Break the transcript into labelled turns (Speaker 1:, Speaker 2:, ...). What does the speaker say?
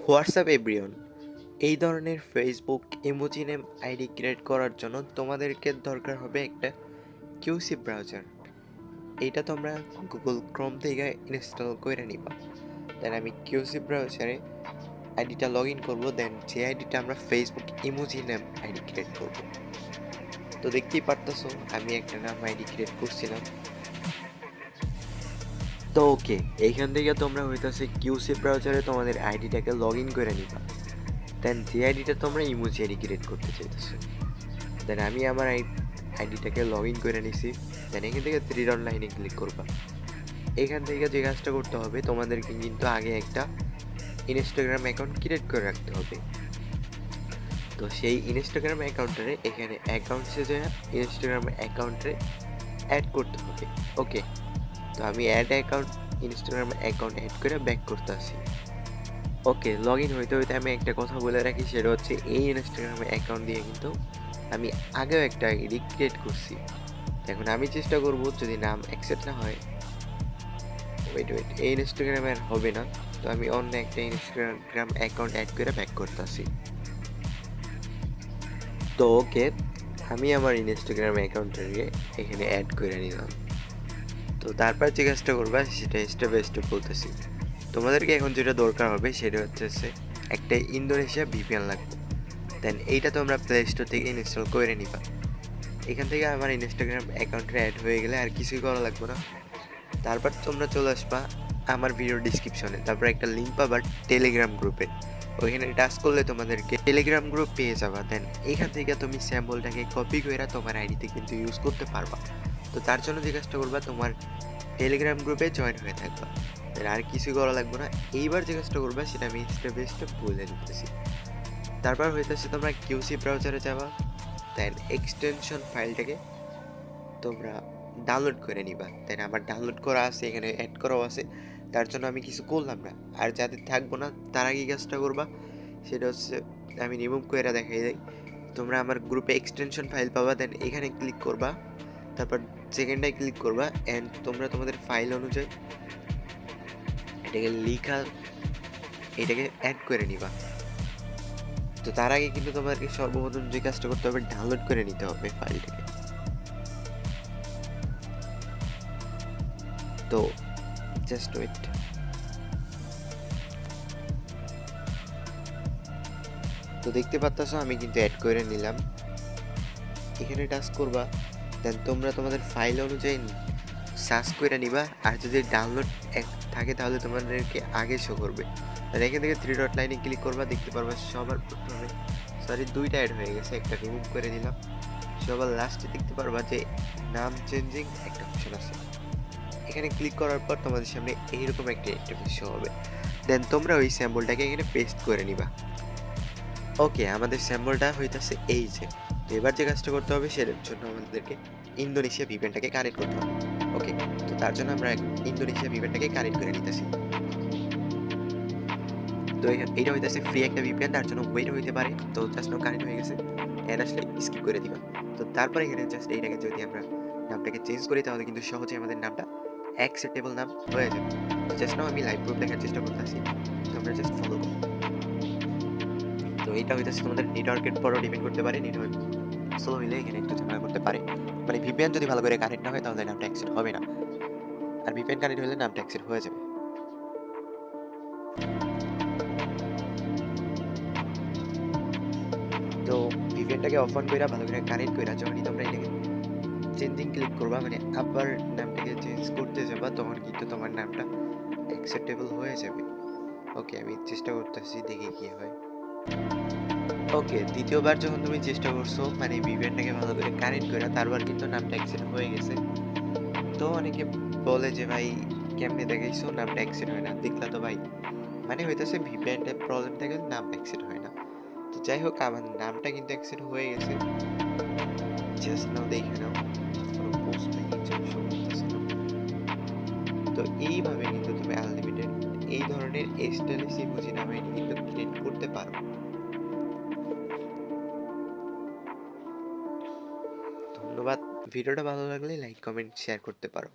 Speaker 1: WhatsApp everyone, এই ধরনের Facebook emoji name ID create করার জন্য তোমাদেরকে দরকার হবে একটা কিউসি ব্রাউজার। এইটা তোমরা গুগল ক্রোম থেকে ইনস্টল করে নিবা। দেন আমি কিউসি ব্রাউজারে আইডিটা লগ ইন করবো। দেন যে আইডিটা আমরা Facebook emoji name ID create করবো। তো দেখতেই পারতেছো আমি একটা নাম আইডি ক্রিয়েট করছিলাম। তো ওকে, এইখান থেকে তোমরা হইতেছে কিউসি ব্রাউজারে তোমাদের আইডিটাকে লগ ইন করে নিবা। দেন যে আইডিটা তোমরা ইমোজি আইডি ক্রিয়েট করতে চাইতেছো, দেন আমি আমার আইডিটাকে লগ ইন করে নিছি। দেন এখান থেকে থ্রি ডট লাইনে ক্লিক করবা। এখান থেকে যে কাজটা করতে হবে, তোমাদেরকে কিন্তু আগে একটা ইনস্টাগ্রাম অ্যাকাউন্ট ক্রিয়েট করে রাখতে হবে। তো সেই ইনস্টাগ্রাম অ্যাকাউন্টে এখানে অ্যাকাউন্টসে যে ইনস্টাগ্রাম অ্যাকাউন্টে অ্যাড করতে হবে। ওকে, তো আমি ইনস্টাগ্রাম অ্যাকাউন্ট অ্যাড করে ব্যাক করতে আসি। ওকে, লগ ইন হইতে হইতে আমি একটা কথা বলে রাখি, সেটা হচ্ছে এই ইনস্টাগ্রাম অ্যাকাউন্ট দিয়ে কিন্তু আমি আগেও একটা আইডি ক্রিয়েট করছি। এখন আমি চেষ্টা করব যদি নাম অ্যাকসেপ্ট না হয়, ওয়েট এই ইনস্টাগ্রামে আর হবে না। তো আমি অন্য একটা ইনস্টাগ্রাম অ্যাকাউন্ট অ্যাড করে ব্যাক করতেছি। তো ওকে, আমি আমার ইনস্টাগ্রাম অ্যাকাউন্টটাকে এখানে অ্যাড করে নিলাম। তো তারপর যে কাজটা করবা সেটা স্টেপ বাই স্টেপ বলতেছি। তোমাদেরকে এখন যেটা দরকার হবে সেটা হচ্ছে একটা ইন্দোনেশিয়া ভিপিএন লাগবে। দেন এইটা তোমরা প্লে স্টোর থেকে ইনস্টল করে নিবা। এখান থেকে আমার ইনস্টাগ্রাম অ্যাকাউন্টে অ্যাড হয়ে গেলে আর কিছুই করা লাগবে না। তারপর তোমরা চলে আসবা আমার ভিডিও ডিসক্রিপশনে, তারপর একটা লিঙ্ক পাবা টেলিগ্রাম গ্রুপে। ওইখানে টাচ করলে তোমাদেরকে টেলিগ্রাম গ্রুপ পেয়ে যাবা। দেন এখান থেকে তুমি স্যাম্পলটাকে কপি করে তোমার আইডিতে কিন্তু ইউজ করতে পারবা। তো তার জন্য যে কাজটা করবা, তোমার টেলিগ্রাম গ্রুপে জয়েন হয়ে থাকবা। আর কিছু করা লাগবে না। এইবার যে কাজটা করবা সেটা আমি স্টেপ বাই স্টেপ বলে দিতেছি। তারপর হইতেছে তোমরা কিউসি ব্রাউজারে যাবা। দেন এক্সটেনশন ফাইলটাকে তোমরা ডাউনলোড করে নিবা। দেন আমার ডাউনলোড করা আছে, এখানে অ্যাড করাও আছে। তার জন্য আমি কিছু করলাম না। আর যাদের থাকবো না তারা কি কাজটা করবা সেটা হচ্ছে আমি রিমুভ করে দেখাই দিই। তোমরা আমার গ্রুপে এক্সটেনশন ফাইল পাবা। দেন এখানে ক্লিক করবা, তারপর সেকেন্ডটায় ক্লিক করবা অ্যান্ড তোমরা তোমাদের ফাইল অনুযায়ী এটাকে এটাকে অ্যাড করে নিবা। তো তার আগে কিন্তু তোমাদেরকে সর্বপ্রথম যে কাজটা করতে হবে, ডাউনলোড করে নিতে হবে ফাইলটাকে। তো জাস্ট ওয়েট। তো দেখতে পাচ্ছ আমি কিন্তু অ্যাড করে নিলাম। এখানে টাচ করবা। দেন তোমরা তোমাদের ফাইল অনুযায়ী সার্চ করে নিবা। আর যদি ডাউনলোড থাকে তাহলে তোমাদেরকে আগে শো করবে। আর এখান থেকে থ্রি ডট লাইনে ক্লিক করবা, দেখতে পারবা সবার প্রথমে দুইটা অ্যাড হয়ে গেছে, একটা রিমুভ করে দিলাম। সবার লাস্টে দেখতে পারবা যে নাম চেঞ্জিং একটা অপশন আছে। এখানে ক্লিক করার পর তোমাদের সামনে এইরকম একটা ইন্টারফেস শো হবে। দেন তোমরা ওই স্যাম্পলটাকে এখানে পেস্ট করে নিবা। ওকে, আমাদের স্যাম্পলটা হইতেছে এই যে। তো এবার যে কাজটা করতে হবে সেটার জন্য আমাদেরকে ইন্দোনেশিয়া ভিপিএনটাকে কানেক্ট করতে হবে। ওকে, তো তার জন্য আমরা ইন্দোনেশিয়া ভিপিএনটাকে কানেক্ট করে নিতেছি। তো এইটা হইতেছে ফ্রি একটা ভিপিএন, তার জন্য ওয়েট হইতে পারে। তো জাস্ট কানেক্ট হয়ে গেছে, এন্ড আসলে স্কিপ করে দিবা। তো তারপরে এখানে জাস্ট এইটাকে যদি আমরা নামটাকে চেঞ্জ করি তাহলে কিন্তু সহজে আমাদের নামটা অ্যাকসেপ্টেবল নাম হয়ে যাবে। তো জাস্ট নাও আমি লাইভ প্রুফ দেখার চেষ্টা করতেছি, তোমরা জাস্ট ফলো করো। তো এটা হইতেছে তোমাদের নেটওয়ার্কের পরও ডিপেন্ড করতে পারে। নেটওয়ার্ক স্লো হইলে এখানে একটু ঝামেলা করতে পারে। মানে ভিপিএন যদি ভালো করে কানেক্ট না হয় তাহলে নামটা অ্যাকসেপ্ট হবে না, আর ভিপিএন কানেক্ট হলে নামটা অ্যাকসেপ্ট হয়ে যাবে। তো ভিপিএনটাকে অফ অন করে ভালো করে কানেক্ট করে যখনই তোমরা এটাকে চেঞ্জিং ক্লিক করবা, মানে আবার নামটাকে চেঞ্জ করতে যাবা, তখন কিন্তু তোমার নামটা অ্যাকসেপ্টেবল হয়ে যাবে। ওকে, আমি চেষ্টা করতেছি, দেখি কি হয়। ওকে, দ্বিতীয়বার যখন তুমি চেষ্টা করছো মানে ভিপিএনটাকে ভালো করে কানেক্ট করে, তারপর কিন্তু নামটা অ্যাকসেপ্ট হয়ে গেছে। তো অনেকে বলে যে ভাই কেমনে দেখাইছো নামটা অ্যাকসেপ্ট হয় না, দেখলা তো ভাই। মানে হইতেছে ভিপিএনটা প্রবলেম থাকলে নাম অ্যাকসেপ্ট হয় না। তো যাই হোক, আমার নামটা কিন্তু অ্যাকসেপ্ট হয়ে গেছে। জাস্ট নাও দেখে নাও, কোনো পোস্ট নেই, তো এইভাবে কিন্তু তুমি আনলিমিটেড এই ধরনের স্টাইলিশ ইমোজি নামে কিন্তু ক্রিয়েট করতে পারো। ধন্যবাদ। ভিডিওটা ভালো লাগলে লাইক কমেন্ট শেয়ার করতে পারো।